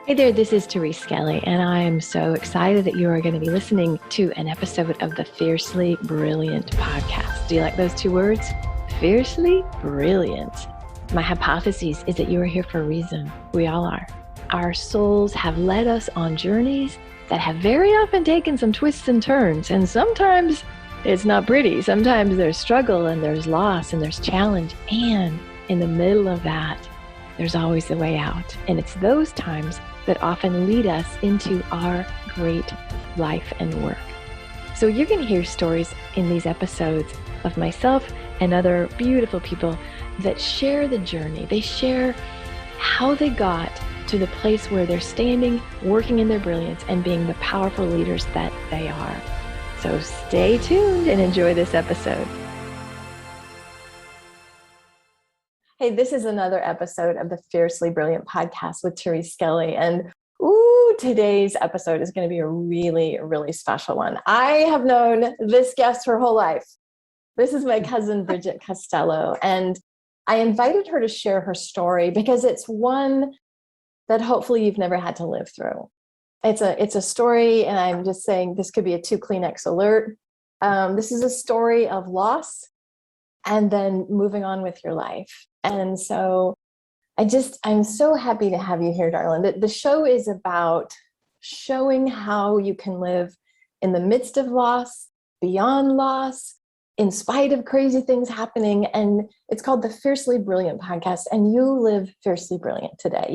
Hey there, this is Therese Skelly, and I am so excited that you are going to be listening to an episode of the Fiercely Brilliant podcast. Do you like those two words? Fiercely Brilliant. My hypothesis is that you are here for a reason. We all are. Our souls have led us on journeys that have very often taken some twists and turns, and sometimes it's not pretty. Sometimes there's struggle and there's loss and there's challenge, and in the middle of that, there's always a way out. And it's those times that often lead us into our great life and work. So you're going to hear stories in these episodes of myself and other beautiful people that share the journey. They share how they got to the place where they're standing, working in their brilliance, and being the powerful leaders that they are. So stay tuned and enjoy this episode. Hey, this is another episode of the Fiercely Brilliant podcast with Therese Skelly. And today's episode is going to be a really, really special one. I have known this guest her whole life. This is my cousin, Bridget Costello. And I invited her to share her story because it's one that hopefully you've never had to live through. It's a story, and I'm just saying this could be a 2 Kleenex alert. This is a story of loss and then moving on with your life. And so I'm so happy to have you here, darling. The show is about showing how you can live in the midst of loss, beyond loss, in spite of crazy things happening. And it's called the Fiercely Brilliant podcast. And you live fiercely brilliant today.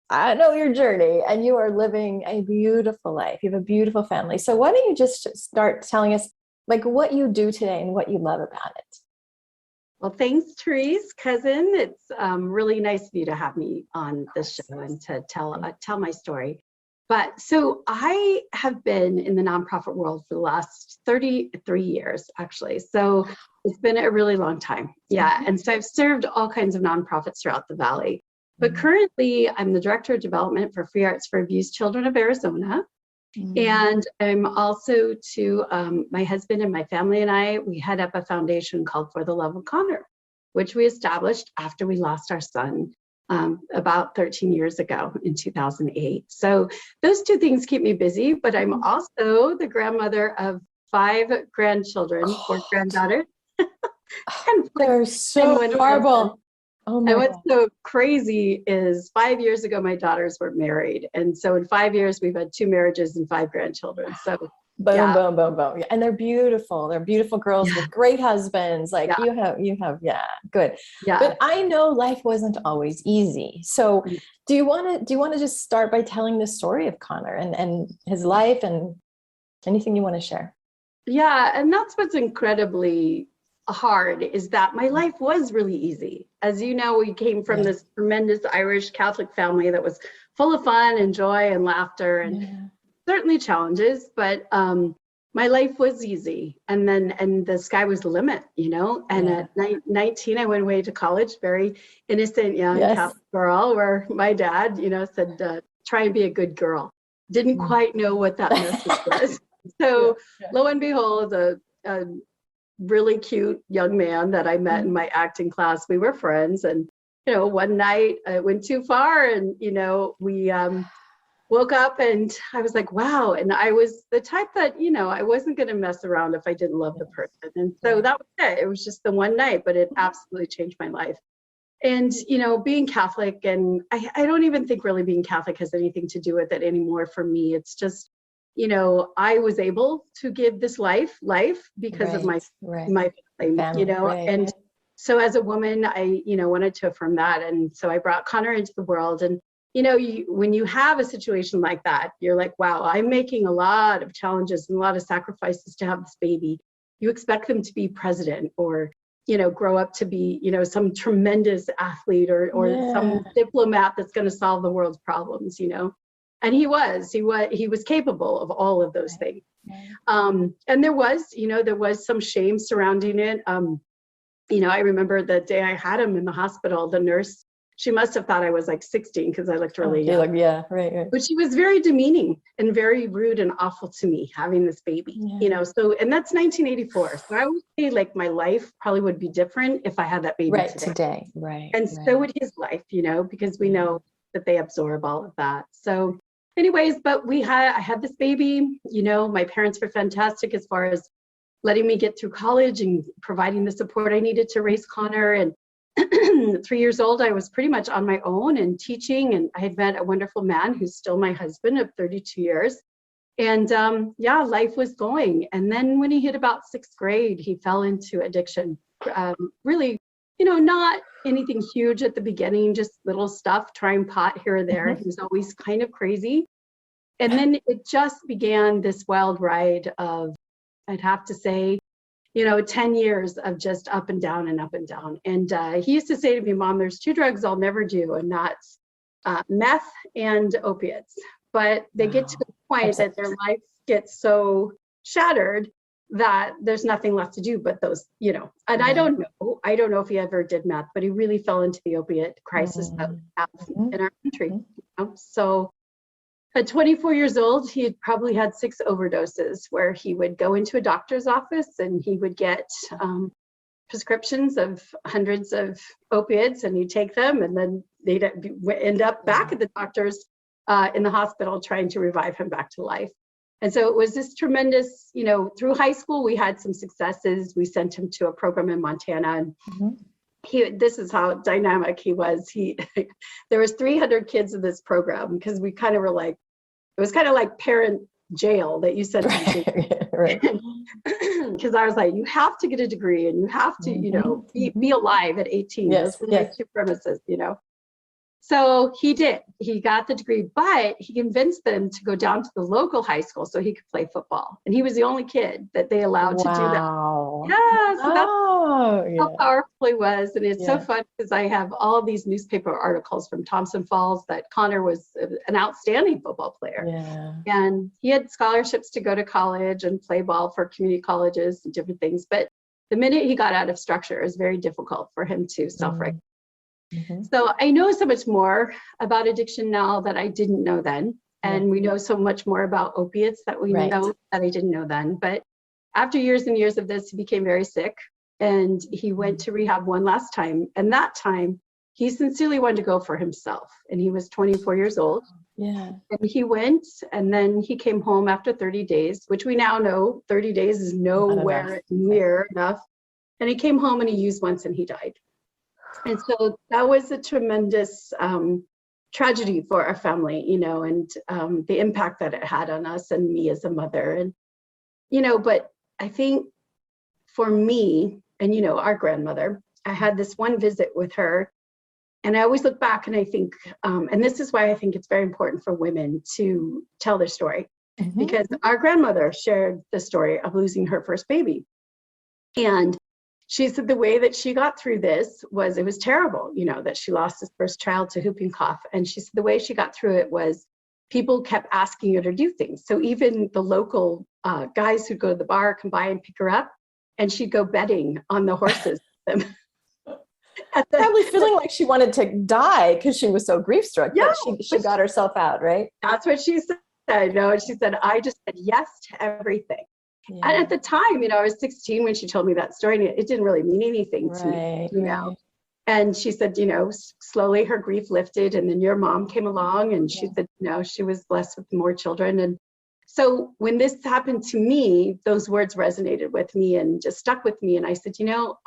I know your journey, and you are living a beautiful life. You have a beautiful family. So why don't you just start telling us like what you do today and what you love about it? Well, thanks, Therese, cousin. It's really nice of you to have me on this show and to tell my story. But so I have been in the nonprofit world for the last 33 years, actually. So it's been a really long time. Yeah. And so I've served all kinds of nonprofits throughout the Valley. But currently, I'm the Director of Development for Free Arts for Abused Children of Arizona. And I'm also my husband and my family and I, we head up a foundation called For the Love of Conor, which we established after we lost our son about 13 years ago in 2008. So those two things keep me busy, but I'm also the grandmother of 5 grandchildren, 4 granddaughters. They're so adorable. Oh my God. What's so crazy is 5 years ago, my daughters were married. And so in 5 years, we've had 2 marriages and 5 grandchildren. So boom, boom, boom, boom. And they're beautiful. They're beautiful girls with great husbands. Like you have, good. Yeah. But I know life wasn't always easy. So do you want to just start by telling the story of Conor and his life and anything you want to share? Yeah. And that's what's incredibly hard is that my life was really easy. As you know, we came from this tremendous Irish Catholic family that was full of fun and joy and laughter and certainly challenges, but my life was easy. And the sky was the limit, and at 19, I went away to college, very innocent young Catholic girl, where my dad, said, try and be a good girl. Didn't quite know what that message was. So lo and behold, a really cute young man that I met in my acting class. We were friends, and one night I went too far, and we woke up, and I was like, wow. And I was the type that I wasn't going to mess around if I didn't love the person, and so that was it. It was just the one night, but it absolutely changed my life. And being Catholic, and I don't even think really being Catholic has anything to do with it anymore for me. It's just I was able to give this life because of my family, and so as a woman, I, wanted to affirm that. And so I brought Conor into the world. And, when you have a situation like that, you're like, wow, I'm making a lot of challenges and a lot of sacrifices to have this baby. You expect them to be president or, grow up to be, some tremendous athlete or some diplomat that's going to solve the world's problems, And he was capable of all of those things. And there was some shame surrounding it. I remember the day I had him in the hospital, the nurse, she must have thought I was like 16 because I looked really young. Right. But she was very demeaning and very rude and awful to me having this baby, so, and that's 1984. So I would say like my life probably would be different if I had that baby today. Right. And so would his life, because we know that they absorb all of that. So anyways, but I had this baby, my parents were fantastic as far as letting me get through college and providing the support I needed to raise Conor. And 3 years old, I was pretty much on my own and teaching. And I had met a wonderful man who's still my husband of 32 years. And life was going. And then when he hit about 6th grade, he fell into addiction. Really, not anything huge at the beginning, just little stuff, trying pot here or there. He was always kind of crazy. And then it just began this wild ride of, I'd have to say, 10 years of just up and down and up and down. And he used to say to me, Mom, there's 2 drugs I'll never do, and that's meth and opiates. But they get to the point that their life gets so shattered that there's nothing left to do but those, and I don't know if he ever did meth, but he really fell into the opiate crisis that we have in our country. So at 24 years old, he had probably had 6 overdoses where he would go into a doctor's office and he would get prescriptions of hundreds of opiates, and he'd take them, and then they'd end up back at the doctor's in the hospital trying to revive him back to life. And so it was this tremendous, through high school, we had some successes. We sent him to a program in Montana, and this is how dynamic he was. There was 300 kids in this program, because we kind of were like, it was kind of like parent jail that you sent them to. Right. Because I was like, you have to get a degree and you have to, be alive at 18. Yes. Like 2 premises, So he did. He got the degree, but he convinced them to go down to the local high school so he could play football. And he was the only kid that they allowed to do that. Yeah, so that's how powerful he was. And it's so fun because I have all these newspaper articles from Thompson Falls that Conor was an outstanding football player. Yeah. And he had scholarships to go to college and play ball for community colleges and different things. But the minute he got out of structure, it was very difficult for him to self-regulate. So I know so much more about addiction now that I didn't know then. And we know so much more about opiates that we know that I didn't know then. But after years and years of this, he became very sick, and he went to rehab one last time. And that time he sincerely wanted to go for himself. And he was 24 years old. Yeah. And he went, and then he came home after 30 days, which we now know 30 days is nowhere near enough. And he came home and he used once and he died. And so that was a tremendous tragedy for our family, and the impact that it had on us and me as a mother. And, but I think for me and, our grandmother, I had this one visit with her, and I always look back and I think, and this is why I think it's very important for women to tell their story, because our grandmother shared the story of losing her first baby. And she said the way that she got through this was, it was terrible, that she lost this first child to whooping cough. And she said the way she got through it was people kept asking her to do things. So even the local guys who'd go to the bar come by and pick her up, and she'd go betting on the horses. Probably feeling like she wanted to die because she was so grief struck. Yeah, she got herself out, right? That's what she said. No, she said, I just said yes to everything. Yeah. And at the time, I was 16 when she told me that story, and it didn't really mean anything to me, And she said, slowly her grief lifted, and then your mom came along, and she said, she was blessed with more children. And so when this happened to me, those words resonated with me and just stuck with me. And I said,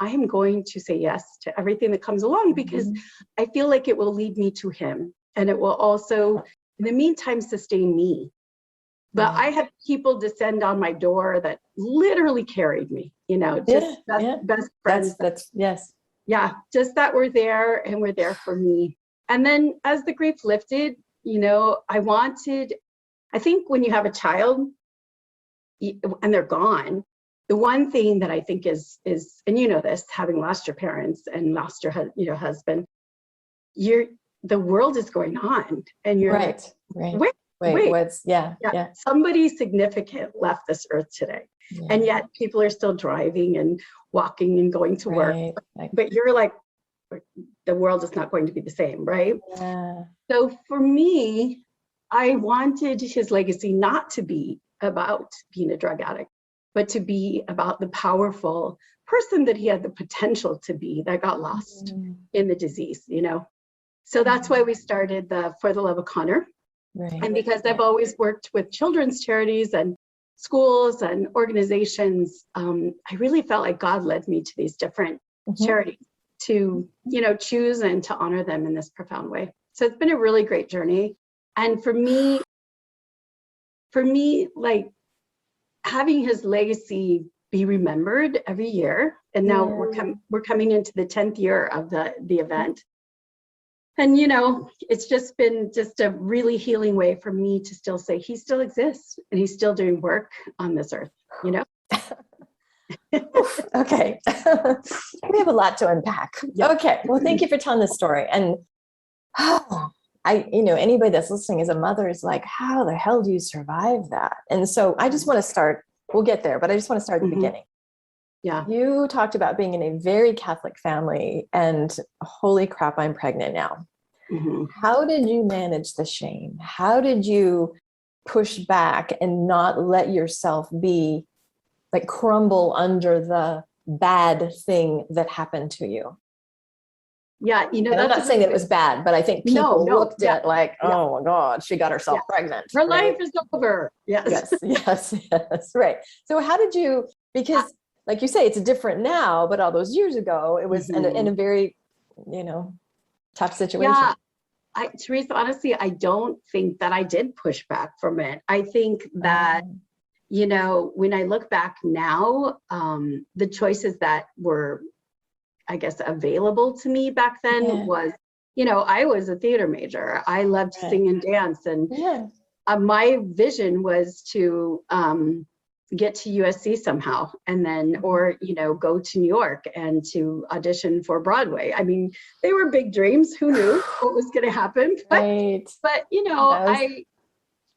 I am going to say yes to everything that comes along, because I feel like it will lead me to him, and it will also, in the meantime, sustain me. But I had people descend on my door that literally carried me, best friends. Just that were there and were there for me. And then as the grief lifted, I think when you have a child and they're gone, the one thing that I think is, and this, having lost your parents and lost your husband, the world is going on, and you're right. Wait, what's somebody significant left this earth today, and yet people are still driving and walking and going to work. But you're like, the world is not going to be the same, right? Yeah. So for me, I wanted his legacy not to be about being a drug addict, but to be about the powerful person that he had the potential to be that got lost in the disease, So that's why we started the For the Love of Conor. Right. And because I've always worked with children's charities and schools and organizations, I really felt like God led me to these different charities to, choose and to honor them in this profound way. So it's been a really great journey. And for me, like having his legacy be remembered every year, and now we're coming into the 10th year of the event. And, it's just been a really healing way for me to still say he still exists and he's still doing work on this earth, Okay. We have a lot to unpack. Yeah. Okay. Well, thank you for telling this story. And anybody that's listening as a mother is like, how the hell do you survive that? And so I just want to start, we'll get there, but I just want to start at the beginning. Yeah. You talked about being in a very Catholic family and holy crap, I'm pregnant now. How did you manage the shame? How did you push back and not let yourself be like crumble under the bad thing that happened to you? Yeah. And I'm not saying that it was bad, but I think people looked at like, oh my God, she got herself pregnant. Her life is over. Yes. Yes. Right. So how did you, because like you say, it's different now, but all those years ago, it was in a very, tough situation. Yeah. Therese, honestly, I don't think that I did push back from it. I think that, when I look back now, the choices that were, I guess, available to me back then was, I was a theater major. I loved to sing and dance. And my vision was to get to USC somehow, and then, or, go to New York and to audition for Broadway. I mean, they were big dreams. Who knew what was going to happen? But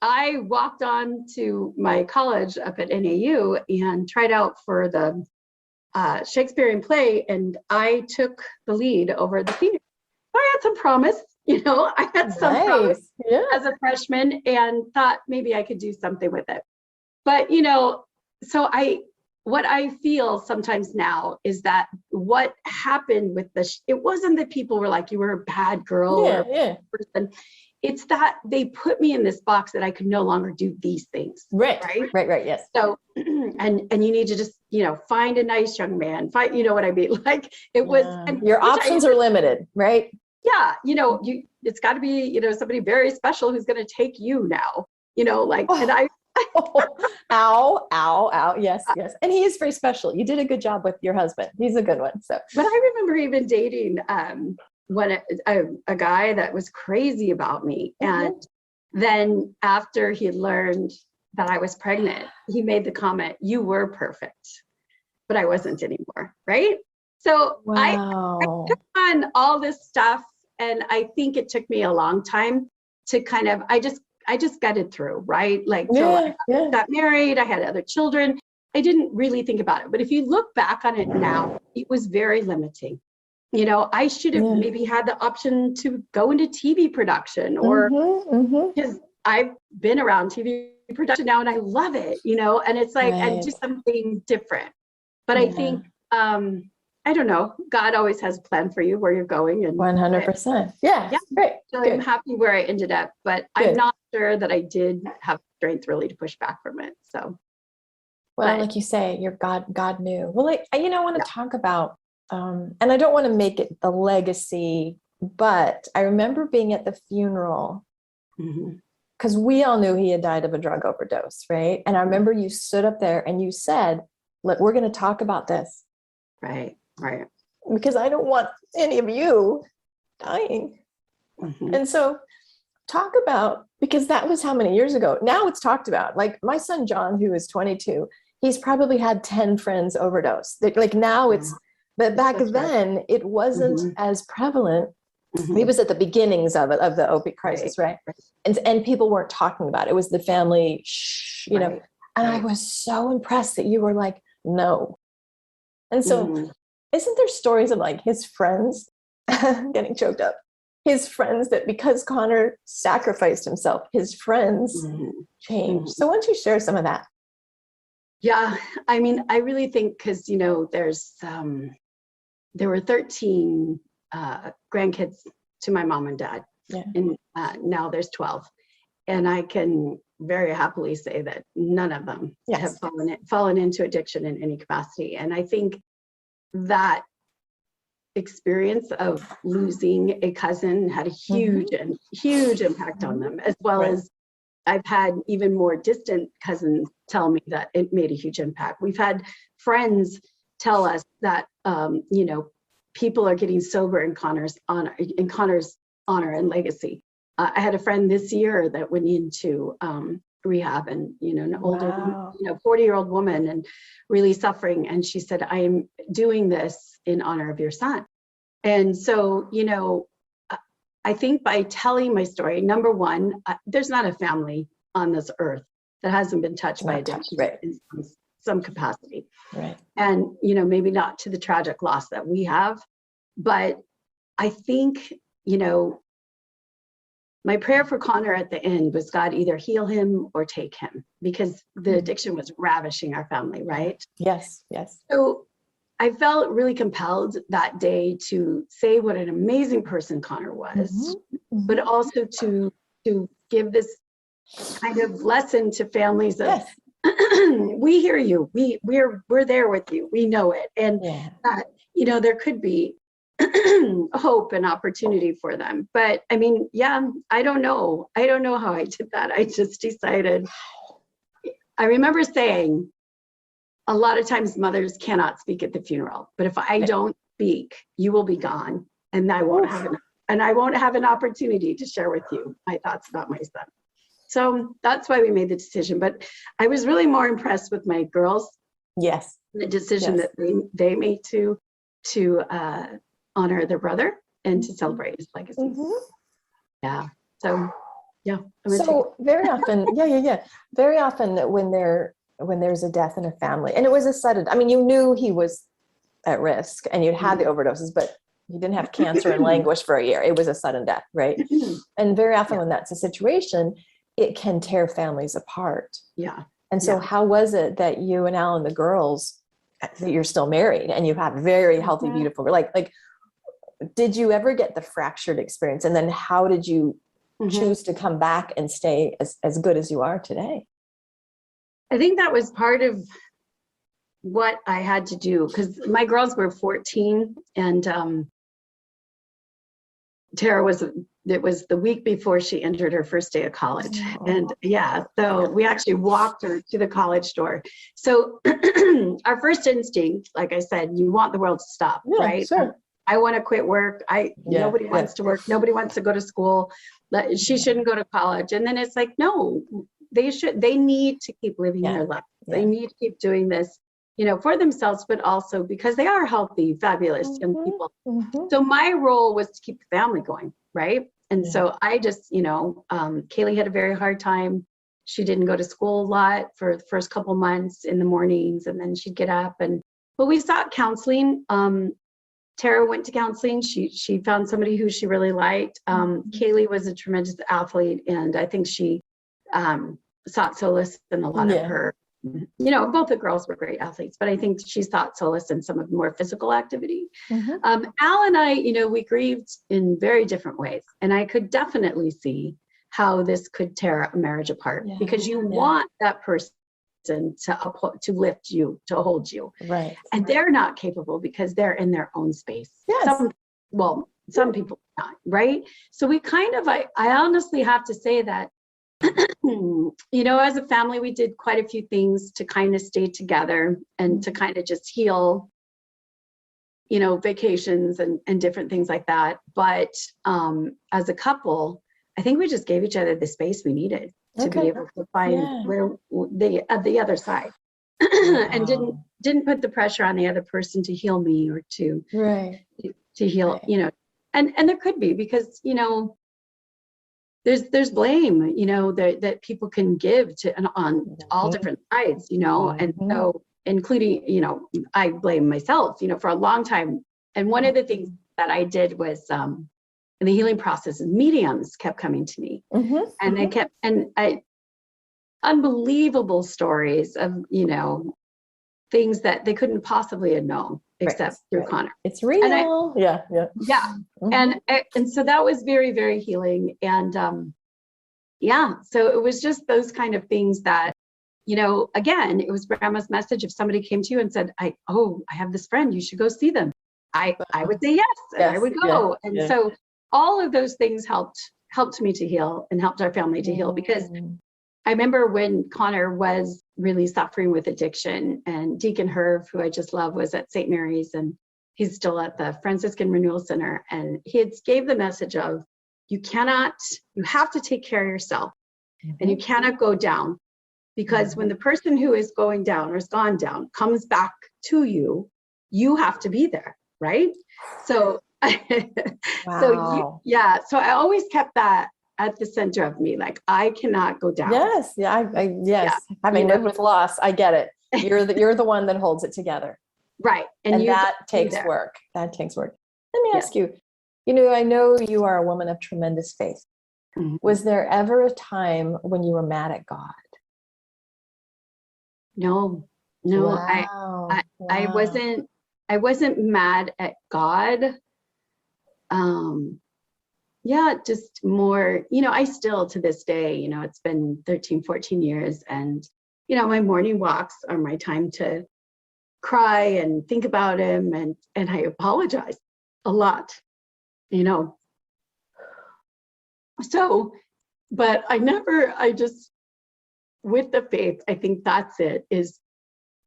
I walked on to my college up at NAU and tried out for the Shakespearean play, and I took the lead over the senior. I had some promise, I had some promise as a freshman, and thought maybe I could do something with it. But, so what I feel sometimes now is that what happened with it wasn't that people were like, you were a bad girl or a person. It's that they put me in this box that I could no longer do these things. Right. Yes. So, and you need to just, find a nice young man, you know what I mean? Like it was. And your options are limited, right? Yeah. It's got to be, somebody very special who's going to take you now, and I. Ow. Yes. And he is very special. You did a good job with your husband. He's a good one. So, but I remember even dating when a guy that was crazy about me. And then after he learned that I was pregnant, he made the comment, you were perfect, but I wasn't anymore. Right. So I took on all this stuff. And I think it took me a long time to kind of, I just got it through, right? Like, I got married, I had other children. I didn't really think about it. But if you look back on it now, it was very limiting. I should have maybe had the option to go into TV production or because I've been around TV production now and I love it, and it's like, and do something different. But I think, I don't know, God always has a plan for you where you're going. And 100%. Yeah. Great. So I'm happy where I ended up, but I'm not sure that I did have strength really to push back from it. So. Well, like you say, your God knew. Well, I want to talk about, and I don't want to make it the legacy, but I remember being at the funeral because we all knew he had died of a drug overdose, right? And I remember you stood up there and you said, look, we're going to talk about this. Right. Because I don't want any of you dying. And so talk about, because that was how many years ago? Now it's talked about. Like my son, John, who is 22, he's probably had 10 friends overdose. Like now it's, but back then it wasn't as prevalent. He was at the beginnings of the opiate crisis, right? And people weren't talking about it. It was the family, and I was so impressed that you were like, no. And so isn't there stories of like his friends getting choked up? His friends that because Conor sacrificed himself, his friends changed. So why don't you share some of that? Yeah, I mean, I really think because, there were 13 grandkids to my mom and dad. Yeah. And now there's 12. And I can very happily say that none of them have fallen into addiction in any capacity. And I think that experience of losing a cousin had a huge impact on them, as well as I've had even more distant cousins tell me that it made a huge impact. We've had friends tell us that, people are getting sober in Conor's honor and legacy. I had a friend this year that went into rehab, and an older, 40-year-old woman, and really suffering. And she said, "I am doing this in honor of your son." And so, I think by telling my story, number one, there's not a family on this earth that hasn't been touched by addiction in some capacity. Right. And, maybe not to the tragic loss that we have, but I think, my prayer for Conor at the end was, God, either heal him or take him, because the addiction was ravishing our family, right? Yes, yes. So I felt really compelled that day to say what an amazing person Conor was, but also to give this kind of lesson to families of, we hear you, we're there with you, we know it, and that there could be hope and opportunity for them. But I mean, I don't know how I did that. I just decided. I remember saying, a lot of times mothers cannot speak at the funeral, but if I don't speak, you will be gone, and I won't have an opportunity to share with you my thoughts about my son. So that's why we made the decision. But I was really more impressed with my girls. Yes. The decision that they made to honor their brother and to celebrate his legacy. Yeah. So very often, very often when there's a death in a family, and it was a sudden, I mean, you knew he was at risk and you'd had the overdoses, but he didn't have cancer and languish for a year. It was a sudden death, right? And very often when that's a situation, it can tear families apart. Yeah. And so how was it that you and Al and the girls, that you're still married and you have very healthy, beautiful, like, did you ever get the fractured experience? And then how did you choose to come back and stay as good as you are today? I think that was part of what I had to do, because my girls were 14 and Tara it was the week before she entered her first day of college. And so we actually walked her to the college door. So our first instinct, like I said, you want the world to stop, right? Sure. I want to quit work. Nobody wants to work. Nobody wants to go to school. She shouldn't go to college. And then it's like, no, they need to keep living their life. They need to keep doing this, for themselves, but also because they are healthy, fabulous young people. So my role was to keep the family going, right? And so I just, Kaylee had a very hard time. She didn't go to school a lot for the first couple months in the mornings, and then she'd get up but we sought counseling. Tara went to counseling. She found somebody who she really liked. Kaylee was a tremendous athlete, and I think she sought solace in a lot of her, both the girls were great athletes, but I think she sought solace in some of the more physical activity. Al and I, we grieved in very different ways, and I could definitely see how this could tear a marriage apart, because you want that person to lift you, to hold you, right? And they're not capable because they're in their own space. Some people not, right? So we kind of, I honestly have to say that as a family, we did quite a few things to kind of stay together and to kind of just heal, vacations and different things like that. But as a couple, I think we just gave each other the space we needed to be able to find where the other side, and didn't put the pressure on the other person to heal me or to heal, and there could be, because there's blame, that people can give to on all different sides, and so including, I blame myself, for a long time. And one of the things that I did was in the healing process, mediums kept coming to me, and they kept, unbelievable stories of, things that they couldn't possibly have known, except through Conor. It's real. Yeah. Mm-hmm. And so that was very, very healing. And so it was just those kind of things that, again, it was grandma's message. If somebody came to you and said, I have this friend, you should go see them, I would say yes, and I would go. So all of those things helped me to heal and helped our family to heal, because I remember when Conor was really suffering with addiction, and Deacon Herv, who I just love, was at St. Mary's, and he's still at the Franciscan Renewal Center. And he had gave the message of, you have to take care of yourself, and you cannot go down, because when the person who is going down or has gone down comes back to you, you have to be there. Right. So, wow. So I always kept that at the center of me. Like, I cannot go down. Yes. Yeah. Having lived with loss, I get it. You're the one that holds it together. Right. And that takes work. Let me ask you, I know you are a woman of tremendous faith. Mm-hmm. Was there ever a time when you were mad at God? No, wow. I wasn't mad at God. Just more, I still to this day, it's been 13, 14 years. And, my morning walks are my time to cry and think about him. And I apologize a lot, So, but with the faith, I think that's it, is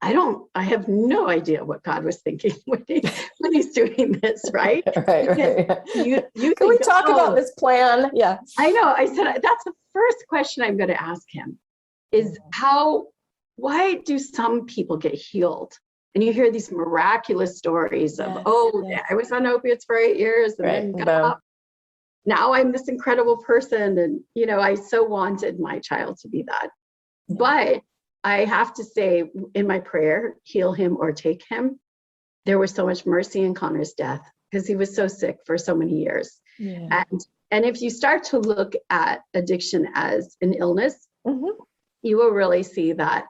I have no idea what God was thinking when he's doing this, right? Right. You Can we talk about this plan? Yeah. I know. I said, that's the first question I'm going to ask him is why do some people get healed? And you hear these miraculous stories of, I was on opiates for 8 years and then got up. Now I'm this incredible person. And, I so wanted my child to be that. Yeah. But I have to say, in my prayer, heal him or take him, there was so much mercy in Conor's death, because he was so sick for so many years. Yeah. And if you start to look at addiction as an illness, you will really see that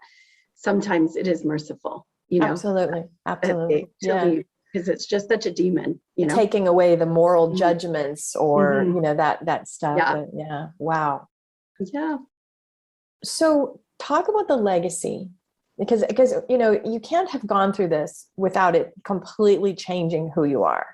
sometimes it is merciful. Absolutely. Because it's just such a demon, taking away the moral judgments or that stuff. Yeah. Wow. Yeah. So talk about the legacy, because you can't have gone through this without it completely changing who you are.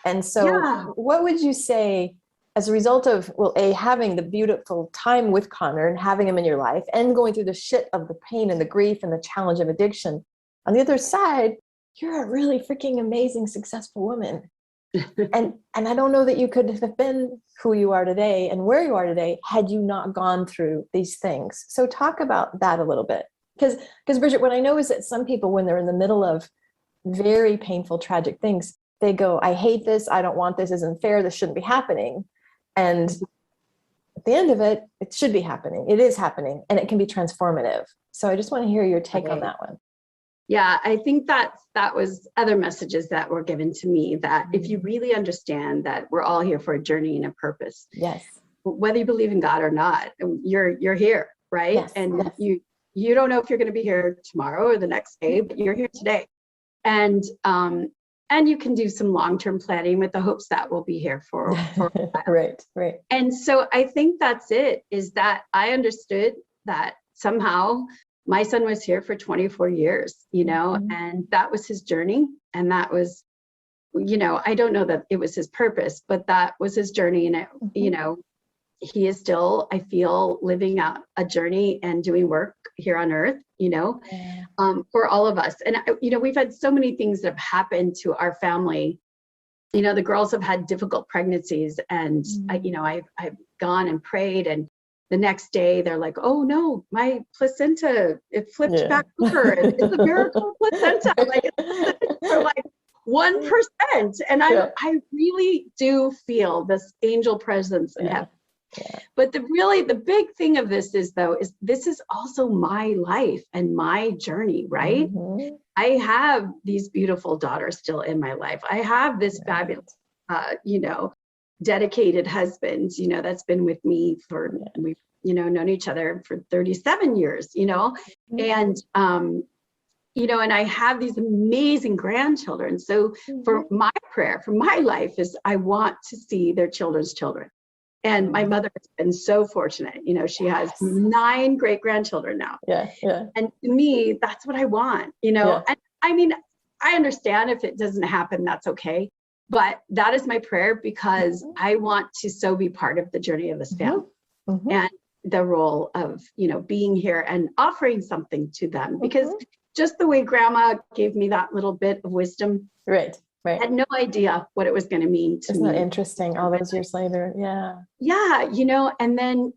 And so what would you say as a result of, having the beautiful time with Conor and having him in your life and going through the shit of the pain and the grief and the challenge of addiction, on the other side, you're a really freaking amazing, successful woman. and I don't know that you could have been who you are today and where you are today had you not gone through these things. So talk about that a little bit. Because Bridget, what I know is that some people, when they're in the middle of very painful, tragic things, they go, I hate this, I don't want this, isn't fair, this shouldn't be happening. And at the end of it, it should be happening. It is happening, and it can be transformative. So I just want to hear your take on that one. Yeah, I think that was other messages that were given to me, that if you really understand that we're all here for a journey and a purpose. Yes. Whether you believe in God or not, you're here, right? Yes. And you don't know if you're going to be here tomorrow or the next day, but you're here today. And you can do some long-term planning with the hopes that we'll be here for right. And so I think that's it, is that I understood that somehow my son was here for 24 years, and that was his journey. And that was, I don't know that it was his purpose, but that was his journey. And, he is still, I feel, living out a journey and doing work here on earth, for all of us. And, we've had so many things that have happened to our family. The girls have had difficult pregnancies, and, I've gone and prayed, and the next day they're like, oh no, my placenta, it flipped back over. And it's a miracle placenta. For 1%. And I really do feel this angel presence in heaven. Yeah. But the big thing of this is this is also my life and my journey, right? Mm-hmm. I have these beautiful daughters still in my life. I have this fabulous, dedicated husband, that's been with me for, we've, known each other for 37 years, and and I have these amazing grandchildren. So for my prayer, for my life is I want to see their children's children. And my mother has been so fortunate. She has 9 great grandchildren now. Yeah. And to me, that's what I want, Yeah. And I mean, I understand if it doesn't happen, that's okay. But that is my prayer because I want to so be part of the journey of this family and the role of, being here and offering something to them. Because just the way grandma gave me that little bit of wisdom. Right. I had no idea what it was going to mean to me. Isn't that interesting? All those years later. Yeah. Yeah. And then,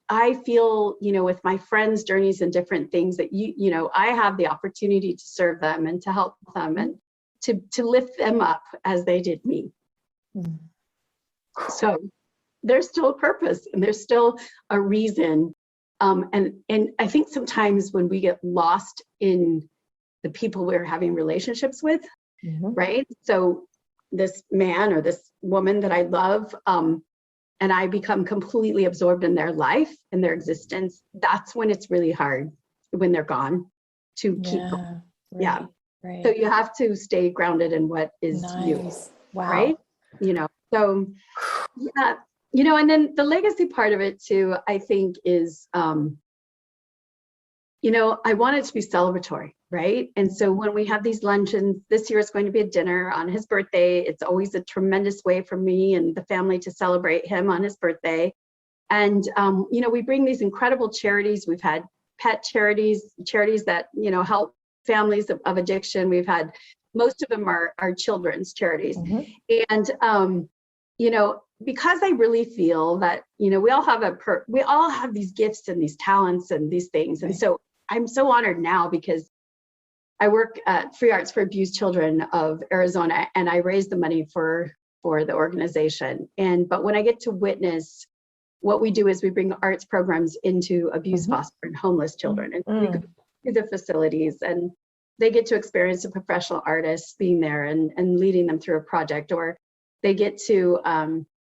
I feel, with my friends' journeys and different things that, I have the opportunity to serve them and to help them and to lift them up as they did me. So there's still a purpose and there's still a reason. And I think sometimes when we get lost in the people we're having relationships with, right? So this man or this woman that I love, and I become completely absorbed in their life and their existence, that's when it's really hard when they're gone to keep going. Right. So you have to stay grounded in what is you, right? So and then the legacy part of it too, I think is, I want it to be celebratory, right? And so when we have these luncheons, this year it's going to be a dinner on his birthday. It's always a tremendous way for me and the family to celebrate him on his birthday. And, we bring these incredible charities. We've had pet charities that, help families of addiction. We've had, most of them are children's charities. And, because I really feel that, we all have these gifts and these talents and these things. And so I'm so honored now because I work at Free Arts for Abused Children of Arizona, and I raise the money for the organization. But when I get to witness, what we do is we bring arts programs into abused, foster, and homeless children. And we go to the facilities and they get to experience a professional artist being there and leading them through a project, or they get to,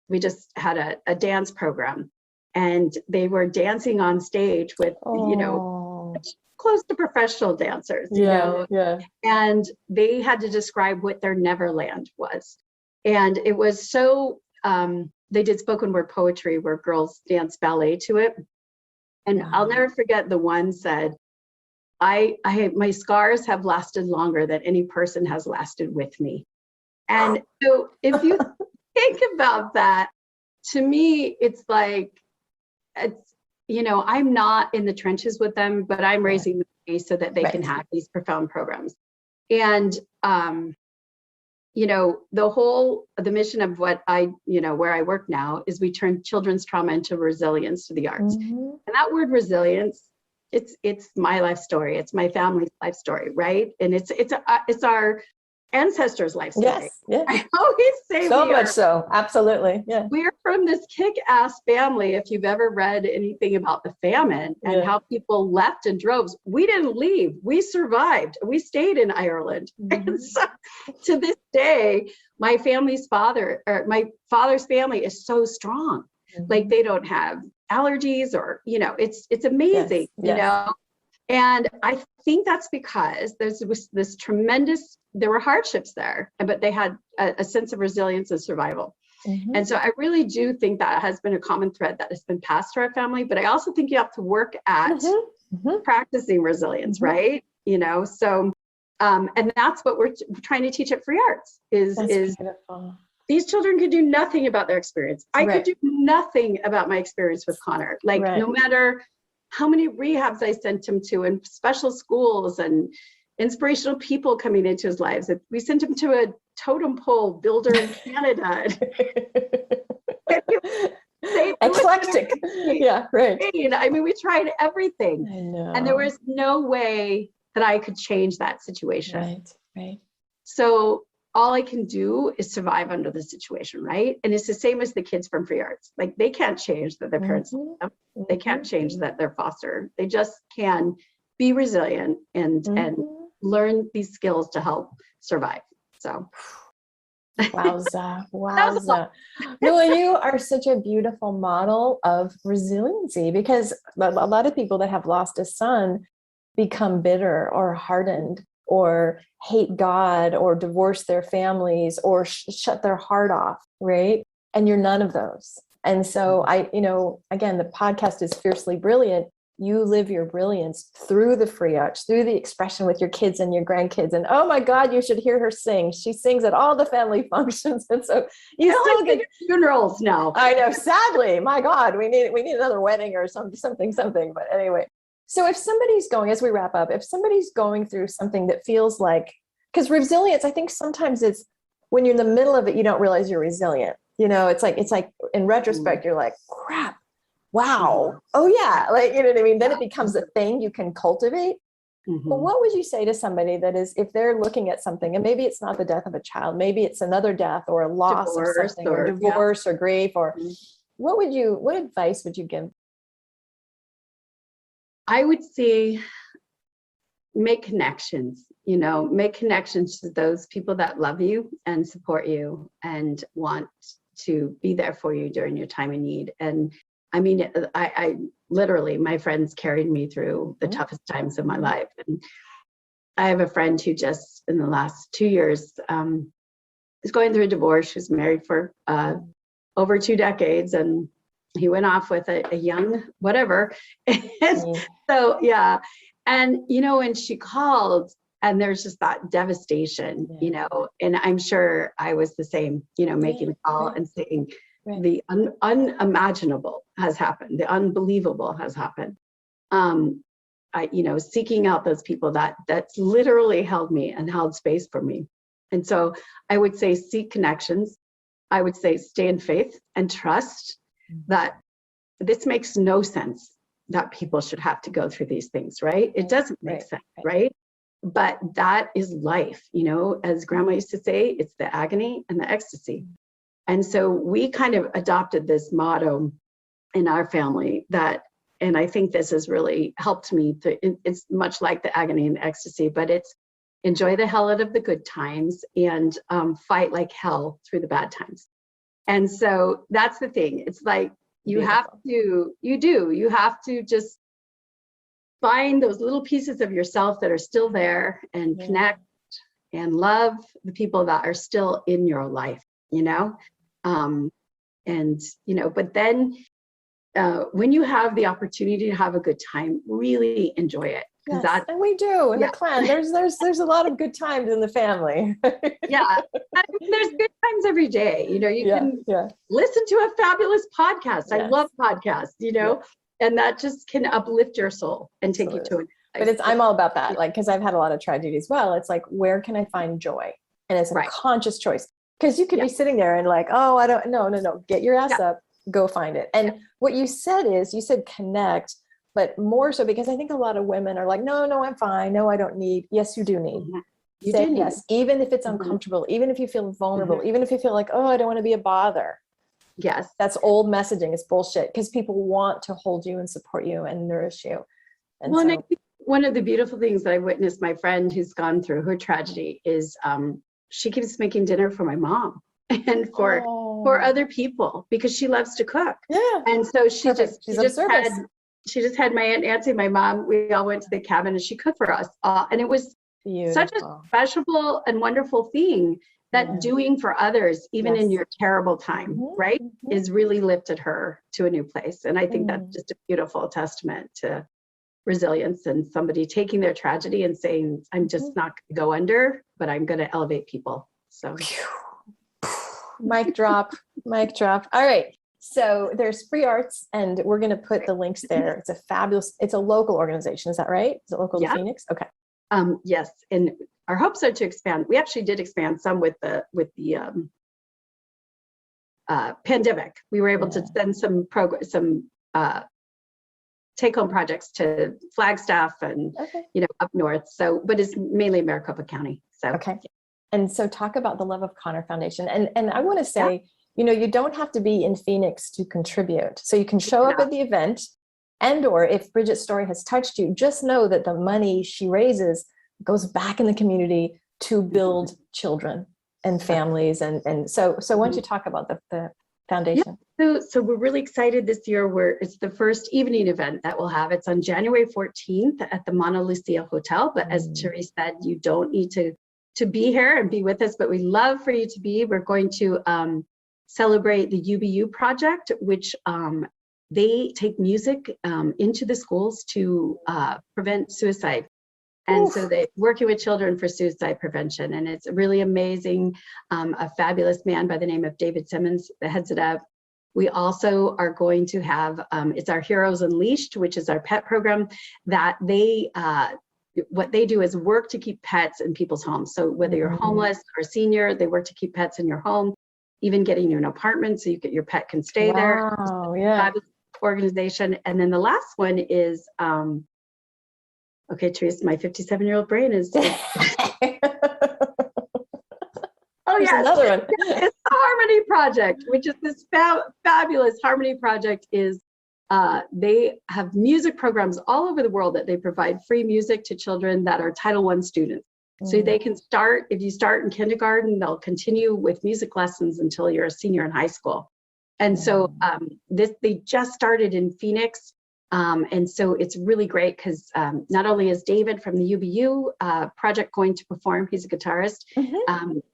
we just had a dance program and they were dancing on stage with, close to professional dancers, and they had to describe what their Neverland was. And it was so, they did spoken word poetry where girls dance ballet to it. And I'll never forget, the one said, my scars have lasted longer than any person has lasted with me. And so if you think about that, to me, it's like, I'm not in the trenches with them, but I'm raising them so that they can have these profound programs. And, the mission of what where I work now is we turn children's trauma into resilience to the arts. And that word resilience, it's my life story. It's my family's life story, right? And it's our ancestors' life story. Yes. I always say so much so. Absolutely. Yeah. We're from this kick-ass family. If you've ever read anything about the famine and how people left in droves, we didn't leave. We survived. We stayed in Ireland. And so, to this day, my father's family is so strong. Like they don't have allergies or, it's amazing, you know? And I think that's because there's this tremendous, there were hardships there, but they had a sense of resilience and survival. And so I really do think that has been a common thread that has been passed to our family, but I also think you have to work at practicing resilience, right? So, and that's what we're trying to teach at Free Arts is beautiful. These children could do nothing about their experience. I could do nothing about my experience with Conor. Like no matter how many rehabs I sent him to and special schools and inspirational people coming into his lives. We sent him to a totem pole builder in Canada. Eclectic. Yeah, right. I mean, we tried everything. I know. And there was no way that I could change that situation. Right. So all I can do is survive under the situation, right? And it's the same as the kids from Free Arts. Like they can't change that their parents love them. They can't change that they're foster. They just can be resilient and learn these skills to help survive. So wowza. No, you are such a beautiful model of resiliency, because a lot of people that have lost a son become bitter or hardened or hate God or divorce their families or shut their heart off, right? And you're none of those. And so again, the podcast is Fiercely Brilliant. You live your brilliance through the free arts, through the expression with your kids and your grandkids. And oh my God, you should hear her sing. She sings at all the family functions. And so you still get funerals now. I know, sadly, my God, we need another wedding or something. But anyway, so if somebody's going, as we wrap up, if somebody's going through something that feels like, because resilience, I think sometimes it's when you're in the middle of it, you don't realize you're resilient. It's like in retrospect, you're like, crap. Wow. Oh yeah. Like, you know what I mean? Then it becomes a thing you can cultivate. Mm-hmm. But what would you say to somebody that is, if they're looking at something and maybe it's not the death of a child, maybe it's another death or a loss of something or divorce or grief or what advice would you give? I would say make connections, make connections to those people that love you and support you and want to be there for you during your time of need. And I mean, I literally, my friends carried me through the toughest times of my life. And I have a friend who just in the last 2 years is going through a divorce. She was married for over 2 decades and he went off with a young whatever. So, yeah. And, when she called and there's just that devastation, and I'm sure I was the same, making a call and saying, the unimaginable has happened. The unbelievable has happened. Seeking out those people that's literally held me and held space for me. And so I would say, seek connections. I would say, stay in faith and trust that this makes no sense that people should have to go through these things, right? It doesn't make sense, right? But that is life, as grandma used to say, it's the agony and the ecstasy. And so we kind of adopted this motto in our family and I think this has really helped me it's much like the agony and ecstasy, but it's enjoy the hell out of the good times and fight like hell through the bad times. And so that's the thing. It's like, you have to just find those little pieces of yourself that are still there and connect and love the people that are still in your life. But then when you have the opportunity to have a good time, really enjoy it. Yes, and we do in the clan. There's a lot of good times in the family. Yeah, there's good times every day. You can listen to a fabulous podcast. Yes. I love podcasts. And that just can uplift your soul and take you to it. But I'm all about that. Like, because I've had a lot of tragedy as well. It's like, where can I find joy? And it's a conscious choice. Because you could be sitting there and like, oh, I don't, no, get your ass up, go find it. And what you said connect, but more so because I think a lot of women are like, no, I'm fine. No, I don't need. Yes, you do need. You say yes, even if it's uncomfortable, even if you feel vulnerable, even if you feel like, oh, I don't want to be a bother. Yes. That's old messaging. It's bullshit because people want to hold you and support you and nourish you. And I think one of the beautiful things that I witnessed, my friend who's gone through her tragedy is she keeps making dinner for my mom and for other people because she loves to cook. Yeah. And so she just had my Aunt Nancy, my mom, we all went to the cabin and she cooked for us. And it was such a special and wonderful thing that doing for others, even in your terrible time, right, is really lifted her to a new place. And I think that's just a beautiful testament to resilience and somebody taking their tragedy and saying, I'm just not going to go under, but I'm going to elevate people. So mic drop. All right. So there's Free Arts and we're going to put the links there. It's a local organization. Is that right? Is it local to Phoenix? Okay. Yes. And our hopes are to expand. We actually did expand some with the pandemic. We were able to send some take-home projects to Flagstaff and up north. So, but it's mainly Maricopa County. So And so talk about the Love of Conor Foundation. And I want to say, you don't have to be in Phoenix to contribute. So you can show up at the event, and or if Bridget's story has touched you, just know that the money she raises goes back in the community to build children and families. And so why don't you talk about the Foundation? So we're really excited this year where it's the first evening event that we'll have. It's on January 14th at the Mona Lucia Hotel. But as Therese said, you don't need to be here and be with us, but we'd love for you to be. We're going to celebrate the UBU project, which they take music into the schools to prevent suicide. And so they're working with children for suicide prevention. And it's really amazing. A fabulous man by the name of David Simmons that heads it up. We also are going to have, it's our Heroes Unleashed, which is our pet program that what they do is work to keep pets in people's homes. So whether you're homeless or senior, they work to keep pets in your home, even getting you an apartment so your pet can stay there. Wow, yeah. Organization. And then the last one is, okay, Therese, my 57-year-old brain is. Oh yeah, another one. It's the Harmony Project, which is this fabulous Harmony Project. Is they have music programs all over the world that they provide free music to children that are Title I students. So they can start, if you start in kindergarten, they'll continue with music lessons until you're a senior in high school. And so they just started in Phoenix. And so it's really great because not only is David from the UBU project going to perform, he's a guitarist.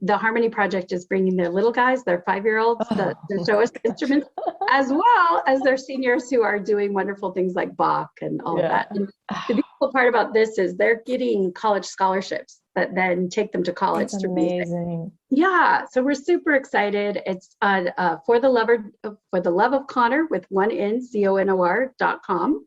The Harmony Project is bringing their little guys, their 5-year-olds, to show us instruments, as well as their seniors who are doing wonderful things like Bach and all of that. And the beautiful part about this is they're getting college scholarships that then take them to college. That's through amazing. music. Yeah, so we're super excited. It's on for the love of Conor with one N, CONOR.com.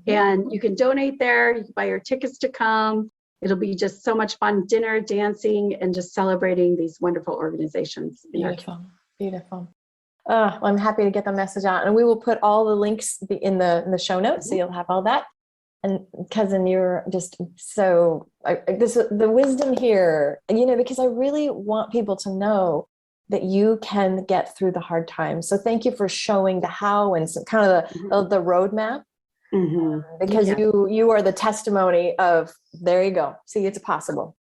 And you can donate there. You can buy your tickets to come. It'll be just so much fun, dinner, dancing, and just celebrating these wonderful organizations. Beautiful, beautiful. Well, I'm happy to get the message out, and we will put all the links in the show notes, so you'll have all that. And cousin, you're just so the wisdom here, because I really want people to know that you can get through the hard times. So thank you for showing the how and some kind of the roadmap, because you are the testimony of, there you go. See, it's possible.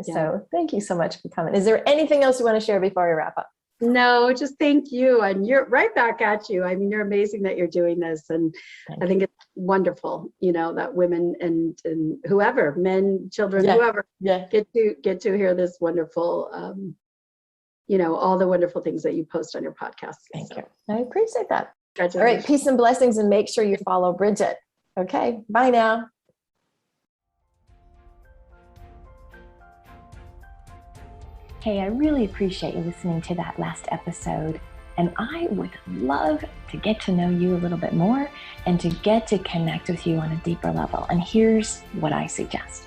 Yeah. So thank you so much for coming. Is there anything else you want to share before we wrap up? No, just thank you. And you're right back at you. I mean, you're amazing that you're doing this. And I think it's wonderful, that women and whoever, men, children, whoever get to hear this wonderful, all the wonderful things that you post on your podcast. Thank you. I appreciate that. All right. Peace and blessings, and make sure you follow Bridget. Okay. Bye now. Hey, I really appreciate you listening to that last episode, and I would love to get to know you a little bit more and to get to connect with you on a deeper level. And here's what I suggest.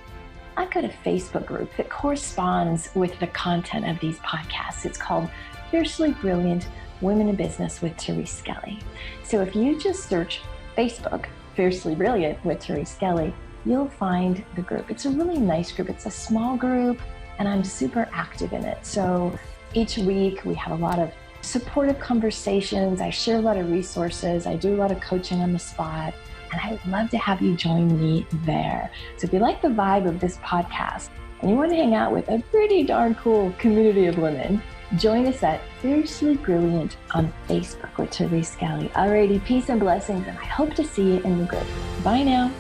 I've got a Facebook group that corresponds with the content of these podcasts. It's called Fiercely Brilliant Women in Business with Therese Skelly. So if you just search Facebook, Fiercely Brilliant with Therese Skelly, you'll find the group. It's a really nice group. It's a small group, and I'm super active in it. So each week we have a lot of supportive conversations. I share a lot of resources. I do a lot of coaching on the spot, and I would love to have you join me there. So if you like the vibe of this podcast and you want to hang out with a pretty darn cool community of women, join us at Fiercely Brilliant on Facebook with Therese Skelly. Alrighty, peace and blessings, and I hope to see you in the group. Bye now.